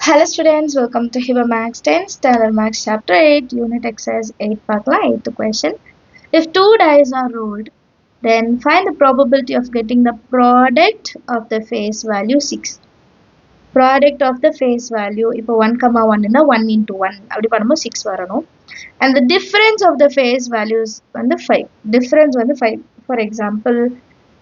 Hello students, welcome to Hiba Max 10 Standard Max Chapter 8 Unit Exercise 8 பார்க்கலாம் 8th question. If two dice are rolled, then find the probability of getting the product of the face value 6. Product of the face value, இப்போ 1,1 இருந்தா 1 into 1 அப்படி பண்ணும்போது 6 வரணும். And the difference of the face values வந்து 5. Difference வந்து 5. For example,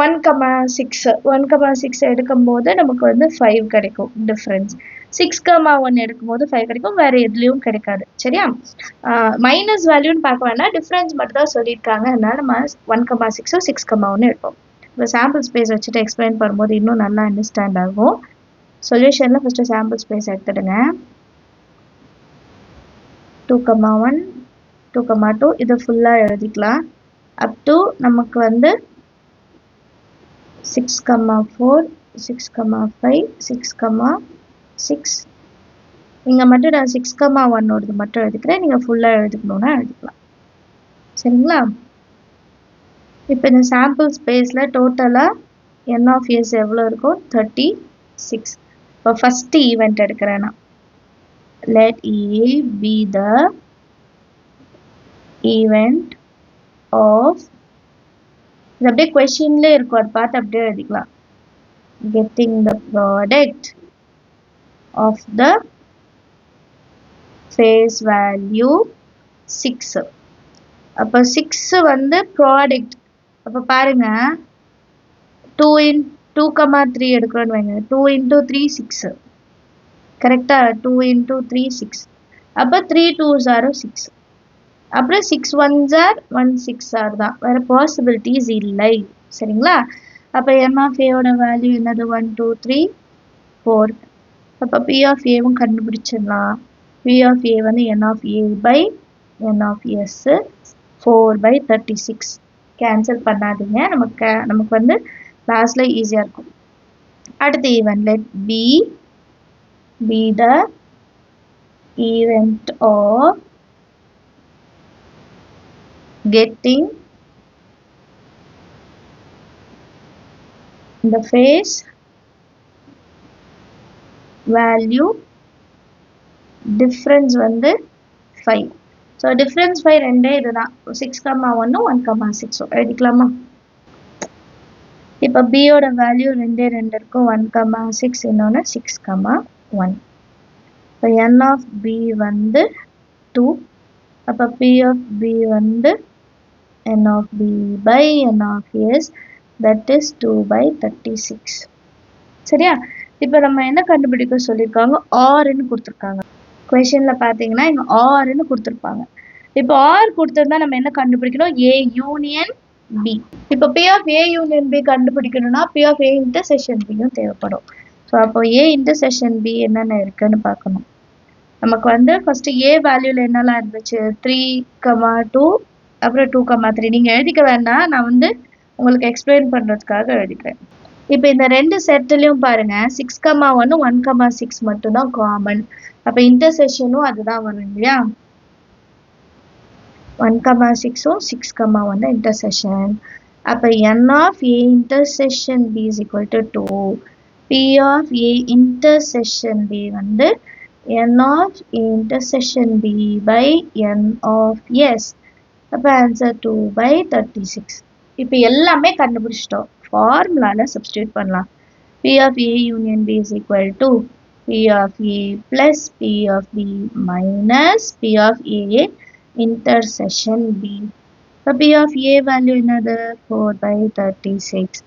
1,6 எடுக்கும்போது நமக்கு வந்து 5 கிடைக்கும் difference. 6,1 எடுக்கும்போது 5 கிடைக்கும், வேற எதுலயும் கிடைக்காது. சரியா? மைனஸ் வேல்யூன்னு பார்க்க வேணா, டிஃபரன்ஸ் மட்டும் தான் சொல்லியிருக்காங்க. அதனால நம்ம 1,6 6,1 எடுப்போம். இப்போ சாம்பிள் ஸ்பேஸ் வச்சுட்டு எக்ஸ்பிளைன் பண்ணும்போது இன்னும் நல்லா அண்டர்ஸ்டாண்ட் ஆகும். சொல்யூஷன்ல ஃபர்ஸ்ட் சாம்பிள் ஸ்பேஸ் எடுத்துடுங்க. 2,1 2,2 இதை ஃபுல்லா எழுதிக்கலாம். அப் டு நமக்கு வந்து 6,4 6,5 6,6 இங்க மட்டும் நான் 6,1 ஓடது மட்டும் எழுதிக்கிறேன். நீங்க ஃபுல்லா எழுதிக்கணும்னா எழுதிக்கலாம். சரிங்களா? இப்போ இந்த சாம்பிள் ஸ்பேஸ்ல டோட்டலா n of s எவ்வளவு இருக்கும்? 36. இப்போ ஃபர்ஸ்ட் ஈவென்ட் எடுக்கிறேன் நான். Let A be the event of, இது அப்படியே கொஸ்டின்ல இருக்கும், அதை பார்த்து அப்படியே எழுதிக்கலாம். Getting the product of the face value 6. அப்போ 6 வந்து ப்ராடக்ட். அப்போ பாருங்க 2,3 எடுக்கிறோன்னு வைங்க. 2 into 3 6. கரெக்டா? 2 into 3 6. அப்போ 3 2s are 6. அப்புறம் 6 1s are 1 6 தான். வேற பாசிபிலிட்டிஸ் இல்லை. சரிங்களா? அப்போ m of a ஓட வேல்யூ என்னது? 1 2 3 4. அப்போ p of a-வும் கண்டுபிடிச்சிடலாம். p of a வந்து n of a by n of s 4 by 36. Cancel பண்ணாதீங்க, நமக்கு வந்து லாஸ்ட்ல ஈஸியா இருக்கும். அடுத்த event, let b be the event of getting the face value difference வந்து 5. So difference 5 ரெண்டே இதுதான். 6,1 1,6 எழுதிக்கலாமா? இப்போ b ஓட வேல்யூ ரெண்டே இருக்கும். 1,6 இன்னொன்னு 6,1. இப்போ n of b வந்து 2. அப்போ p of b வந்து n of b by n of s, that is 2 by 36. சரியா? இப்போ நம்ம என்ன கண்டுபிடிக்க சொல்லியிருக்காங்க? ஆர்ன்னு கொடுத்துருக்காங்க. கொஸ்டின்ல பார்த்தீங்கன்னா இங்க ஆர்ன்னு கொடுத்துருப்பாங்க. இப்போ ஆர் கொடுத்துருந்தா நம்ம என்ன கண்டுபிடிக்கணும்? A union B. இப்போ B of A union B கண்டுபிடிக்கணும்னா பி ஆஃப் ஏ இன்டர்செக்ஷன் பியும் தேவைப்படும். ஸோ அப்போ ஏ இன்டர்செக்ஷன் பி என்னென்ன இருக்குன்னு பார்க்கணும். நமக்கு வந்து ஃபர்ஸ்ட் ஏ வேல்யூல என்னெல்லாம் இருந்துச்சு? 3,2 அப்புறம் 2,3. நீங்க எழுதிக்க வேண்டாம், நான் வந்து உங்களுக்கு எக்ஸ்பிளைன் பண்றதுக்காக எழுதிக்கிறேன். இப்போ இந்த ரெண்டு செட்லயும் பாருங்க 6,1 1,6 மட்டும் தான் காமன். அப்ப இன்டர்செக்ஷனும் அதுதான் வரும் இல்லையா? 1,6 6,1 தான் இன்டர்செக்ஷன். அப்ப n of a intersection b is equal to 2. p of a intersection b வந்து n of a intersection b by n of s. அப்ப ஆன்சர் 2 by 36. இப்போ எல்லாமே கண்டுபிடிச்சிட்டோம். ஃபார்முலால சப்ஸ்டிட்யூட் பண்ணலாம். p of a union b is equal to p of a plus p of b minus p of a intersection b. So p of a value another 4 by 36.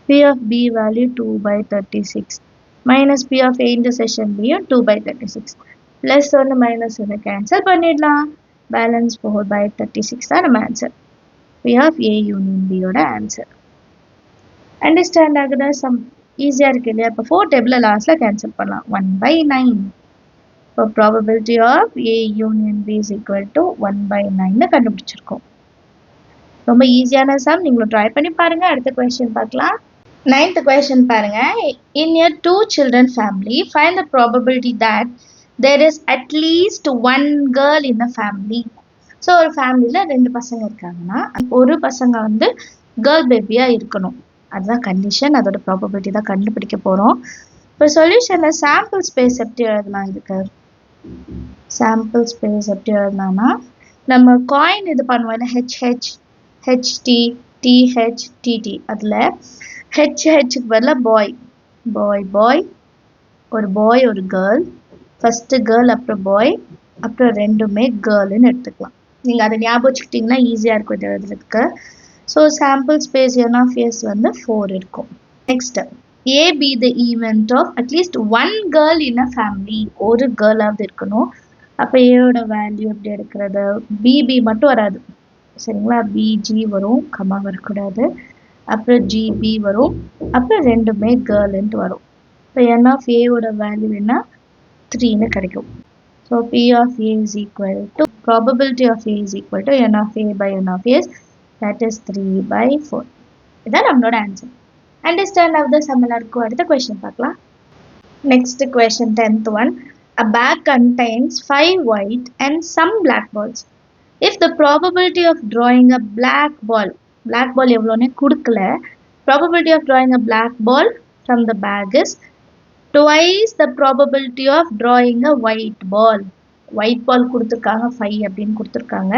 p of b value 2 by 36 minus p of a intersection b 2 by 36. Plus 1 minus 1 cancel பண்ணிடலாம். Balance 4 by 36 தான் நம்ம answer. p of a union b ஓட answer. Understand ஆகுதா? Some ஈஸியா இருக்கு இல்லையா? இப்போ 4 டேபிள்ல லாஸ்ட்ல கேன்சல் பண்ணலாம். 1 by 9. இப்போ probability of A union B is equal to 1 by 9 கண்டுபிடிச்சிருக்கோம். ரொம்ப ஈஸியான சம், நீங்களும் ட்ரை பண்ணி பாருங்க. அடுத்த கொஸ்டின் பார்க்கலாம். 9th கொஸ்டின் பாருங்க. In a 2 children family, find the probability that there is at least one girl in the family. So ஒரு ஃபேமிலியில 2 பசங்க இருக்காங்கன்னா ஒரு பசங்க வந்து கேர்ள் பேபியா இருக்கணும். அதுதான் கண்டிஷன். அதோட ப்ராபபிலிட்டி தான் கண்டுபிடிக்க போறோம். இப்போ சொல்யூஷனில் சாம்பிள் ஸ்பேஸ் எப்படி எழுதலாம் இதுக்கு? சாம்பிள் ஸ்பேஸ் எப்படி எழுதலாம்னா நம்ம காயின் இது பண்ணுவோம் ஹெச்ஹெச் ஹெச்டி டிஹெச் டிடி அதில் ஹெச்ஹெச்சுக்கு பதிலாக பாய் பாய் பாய் ஒரு பாய் ஒரு கேர்ள் ஃபஸ்ட்டு கேர்ள் அப்புறம் பாய் அப்புறம் ரெண்டுமே கேர்ள்னு எடுத்துக்கலாம். நீங்கள் அதை ஞாபகம் வச்சுக்கிட்டிங்கன்னா ஈஸியாக இருக்கும் இது எழுதுறதுக்கு. So sample space n of s வந்து 4 இருக்கும். Next A be the event of at least one girl in a family. ஒரு கேர்ளாவது இருக்கணும். அப்போ ஏயோட வேல்யூ எப்படி எடுக்கிறது? பிபி மட்டும் வராது சரிங்களா, பிஜி வரும், கம்மா வரக்கூடாது, அப்புறம் ஜிபி வரும், அப்புறம் ரெண்டுமே கேர்ள்ன்ட்டு வரும். இப்போ n of ஏயோட வேல்யூ என்ன 3ன்னு கிடைக்கும். So P of A is equal to probability of A is equal to n of A by n of S, that is 3/4. இதான் நம்மளோட answer. Understand how the sum இருக்கும். அடுத்த கொஸ்டின் பார்க்கலாம். Next question, 10th one. A bag contains 5 white and some black balls. If the probability of drawing a black ball எவ்வளோன்னு கொடுக்கல, probability of drawing a black ball from the bag is twice the probability of drawing a white ball. White ball கொடுத்துருக்காங்க 5 அப்படின்னு கொடுத்துருக்காங்க.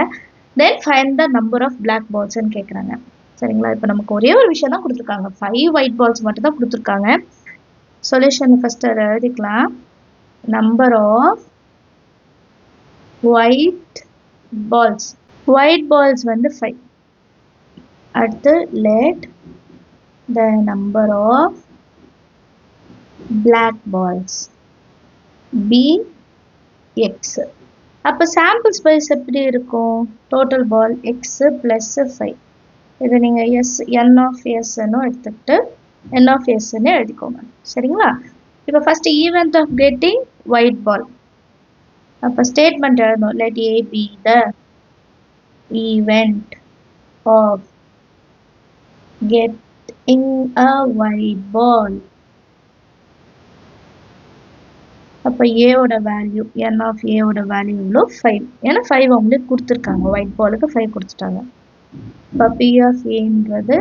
Then find the number of black balls ன்னு கேட்குறாங்க சரிங்களா. இப்போ நமக்கு ஒரே ஒரு விஷயம் தான் கொடுத்துருக்காங்க, 5 ஒயிட் பால்ஸ் மட்டும் தான் கொடுத்துருக்காங்க. சொல்யூஷன் ஃபர்ஸ்ட் அதை எழுதிக்கலாம். நம்பர் ஆஃப் ஒயிட் பால்ஸ் வந்து 5. அடுத்து let the number of black balls be x. அப்போ சாம்பிள் ஸ்பேஸ் எப்படி இருக்கும்? டோட்டல் பால் x + 5. இதை நீங்கள் n of sன்னு எடுத்துக்கிட்டு n of sன்னு எழுதிக்கோங்க சரிங்களா. இப்போ first event of getting white ball, அப்போ ஸ்டேட்மெண்ட் எழுதணும். let A be the event of getting a white ball. அப்போ ஏவோட வேல்யூ n of ஏவோட வேல்யூ இவ்வளோ 5. ஏன்னா 5 அவங்களுக்கு கொடுத்துருக்காங்க, ஒயிட் பாலுக்கு 5 கொடுத்துட்டாங்க. இப்போ P of Aன்றது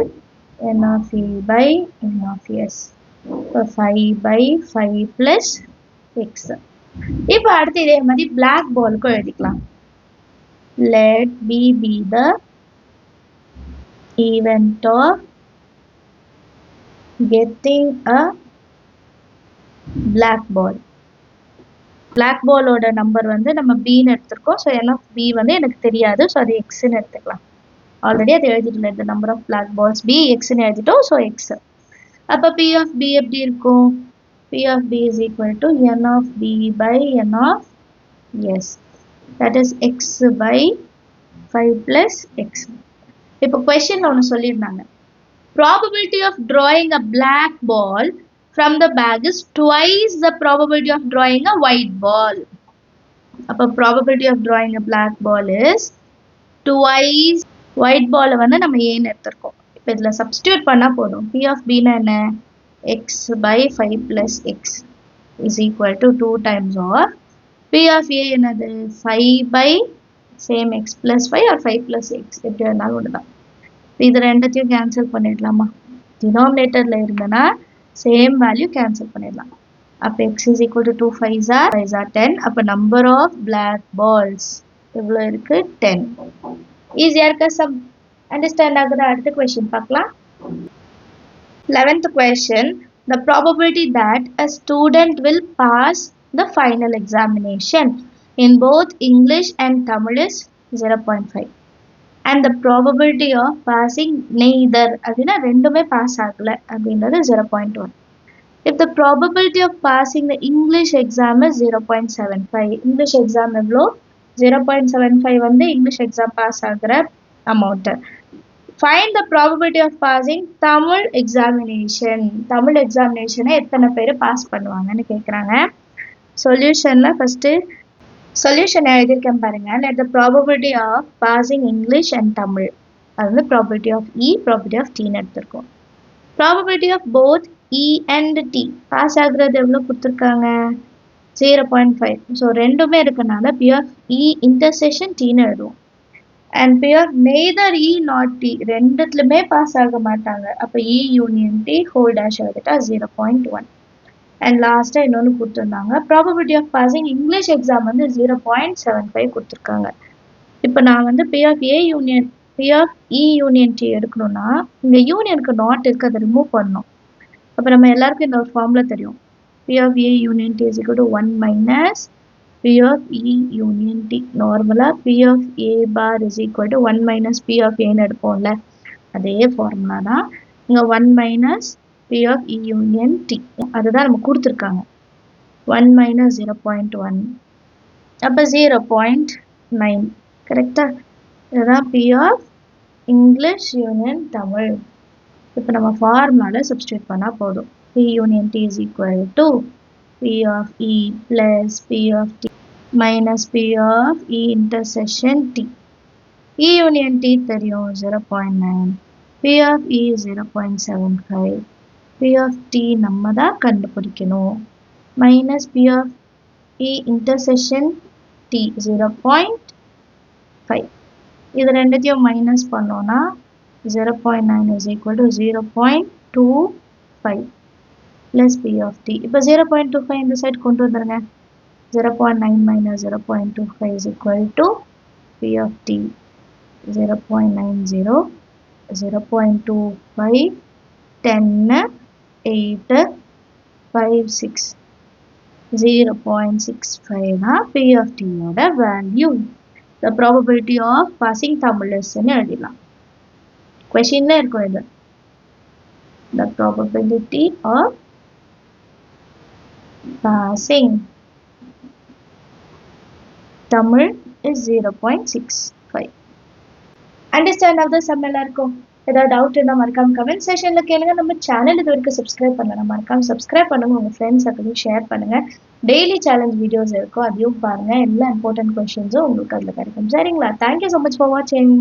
n of A by n of S. இப்போ 5/5 plus x. இப்போ அடுத்து இதே மாதிரி black ballக்கும் எழுதிக்கலாம். let B be the event of getting a black ball. black ballோட நம்பர் வந்து நம்ம bன்னு எடுத்திருக்கோம். ஸோ n of B வந்து எனக்கு தெரியாது, ஸோ அது xன்னு எடுத்துக்கலாம். ஆல்ரெடி அது எழுதிட்டு இந்த number of black balls B xன்னு எழுதிட்டோம். So x. அப்போ P of B எப்படி இருக்கும்? P of B is equal to n of B by n of S, that is x/5 plus x. இப்போ கொஸ்டின்ல ஒன்று சொல்லியிருந்தாங்க, probability of drawing a black ball from the bag is twice the probability of drawing a white ball. அப்போ probability of drawing a black ball is twice white ball வந்து நம்ம ஏன்னு எடுத்திருக்கோம். இப்போ இதில் சப்ஸ்டியூட் பண்ணால் போதும். P of Bனா என்ன? x/5 plus x is equal to 2 times of P of A என்னது? 5 same x plus 5 or 5 plus x, எப்படி இருந்தாலும் ஒன்று தான். இது ரெண்டத்தையும் கேன்சல் பண்ணிடலாமா? டினாமினேட்டரில் இருந்தனா சேம் வேல்யூ கேன்சல் பண்ணிடலாம். அப்போ x is equal to 2 5s are 10. அப்போ நம்பர் ஆஃப் பிளாக் பால்ஸ் எவ்வளோ இருக்கு? 10. ஈஸியாக இருக்க சம் அண்டர்ஸ்டாண்ட் ஆகுது. அடுத்த கொஸ்டின் பார்க்கலாம். 11th question. The probability that a student will pass the final examination in both English and Tamil is 0.5. And the probability of passing neither அப்படின்னா ரெண்டுமே pass ஆகலை அப்படின்றது 0.1. If the probability of passing the English exam is 0.75. English exam எவ்வளோ? 0.75 வந்து English exam pass ஆகிற amount. Find the probability of passing Tamil examination. Tamil எக்ஸாமினேஷனை எத்தனை பேர் பாஸ் பண்ணுவாங்கன்னு கேட்குறாங்க. சொல்யூஷனில் ஃபஸ்ட்டு சொல்யூஷன் எழுதியிருக்கேன் பாருங்கள். let the probability of passing English and Tamil, அது வந்து probability of E, probability of Tன்னு எடுத்திருக்கோம். probability of both E and T pass ஆகுறது எவ்வளோ கொடுத்துருக்காங்க? 0.5. ஸோ ரெண்டுமே இருக்கனால P of E intersection Tன்னு எழுதுவோம். and P of neither E nor T ரெண்டுத்துலையுமே பாஸ் ஆக மாட்டாங்க. அப்போ E union T whole dash எழுதிட்டா 0.1. அண்ட் லாஸ்ட்டாக இன்னொன்று கொடுத்துருந்தாங்க, probability of passing English exam வந்து 0.75 கொடுத்துருக்காங்க. இப்போ நான் வந்து P of A union P of E union T எடுக்கணும்னா இங்கே யூனியனுக்கு நாட் இருக்கு, அதை ரிமூவ் பண்ணணும். அப்போ நம்ம எல்லாருக்கும் இந்த ஒரு ஃபார்முலா தெரியும். P of A union T is equal to 1 minus P of E union T. நார்மலாக P of A bar is equal to 1 minus P of Aன்னு எடுப்போம்ல, அதே ஃபார்முலா தான் இங்கே 1 minus P of E union T. அதுதான் நம்ம கொடுத்துருக்காங்க. 1 minus 0.1 அப்போ 0.9 கரெக்டா? இதுதான் P of English union Tamil. இப்போ நம்ம ஃபார்முலாவில் சப்ஸ்டியூட் பண்ணால் போதும். P union T is equal to P of E plus P of T minus P of E intersection T. E union T தெரியும் 0.9, P of E 0.75, P of T நம்ம தான் கண்டுபிடிக்கணும். minus P of E intersection T 0.5. இது ரெண்டுத்தையும் minus பண்ணோன்னா 0.9 is equal to 0.25 plus P of T. இப்போ 0.25 இந்த side கொண்டு வந்துருங்க. 0.9 minus 0.25 is equal to P of T 0.90, 0.25, 10, 8, 5, 6, 0.65 தான் P of T ஓட value. The probability of passing Tamil ன்னு எழுதிடலாம். கொஷின்ல இருக்கும் இது. The probability of passing Tamil is 0.65. Understand of the sum எல்லாருக்கும்? ஏதாவது டவுட் இருந்தால் மறக்காம கமெண்ட் செஷனில் கேளுங்க. நம்ம சேனல் இது வரைக்கும் சப்ஸ்கிரைப் பண்ணலாம், மறக்காம சப்ஸ்கிரைப் பண்ணுங்க. உங்கள் ஃப்ரெண்ட்ஸ் அப்படியும் ஷேர் பண்ணுங்க. டெய்லி சேலஞ்ச் வீடியோஸ் இருக்கும், அதையும் பாருங்க. எல்லா இம்பார்ட்டன்ட் கொஷின்ஸும் உங்களுக்கு அதில் கிடைக்கும். சரிங்களா? தேங்க்யூ ஸோ மச் ஃபார் வாட்சிங்.